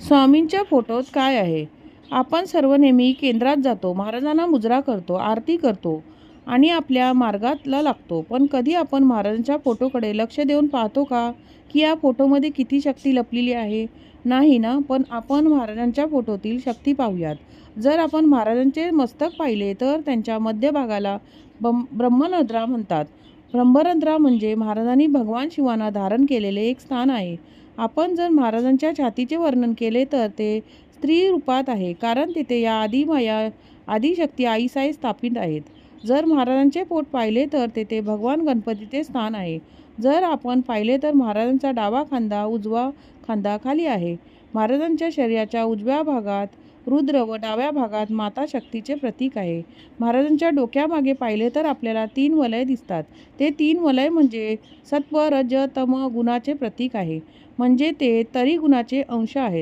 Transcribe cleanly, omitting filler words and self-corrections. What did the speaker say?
स्वामींच्या फोटोत काय आहे? आपण सर्व नेहमी केंद्रात जातो, महाराजांना मुजरा करतो, आरती करतो आणि आपल्या मार्गाला लागतो. पण कधी आपण महाराजांच्या फोटोकडे लक्ष देऊन पाहतो का, की या फोटोमध्ये किती शक्ती लपलेली आहे? नाही ना. पण आपण महाराजांच्या फोटोतील शक्ती पाहूयात. जर आपण महाराजांचे मस्तक पाहिले तर त्यांच्या मध्यभागाला ब्रह्मरंध्र म्हणतात. ब्रह्मरंध्र म्हणजे महाराजांनी भगवान शिवांना धारण केलेले एक स्थान आहे. आपण जर महाराजांच्या छातीचे वर्णन केले तर ते स्त्री रूपात आहे, कारण तिथे या आदिमाया आदिशक्ती आईसाई स्थापित आहेत. जर महाराजांचे पोट पाहिले तर तेथे भगवान गणपतीचे स्थान आहे. जर आपण पाहिले तर महाराजांचा डावा खांदा उजवा खांदा खाली आहे. महाराजांच्या शरीराच्या उजव्या भागात रुद्र व डाव्या भागात माता शक्तीचे प्रतीक आहे. महाराजांच्या डोक्यामागे पाहिले तर आपल्याला 3 वलय दिसतात. ते 3 वलय म्हणजे सत्व रज तम गुणाचे प्रतीक आहे, म्हणजे ते तरी गुणाचे अंश आहेत.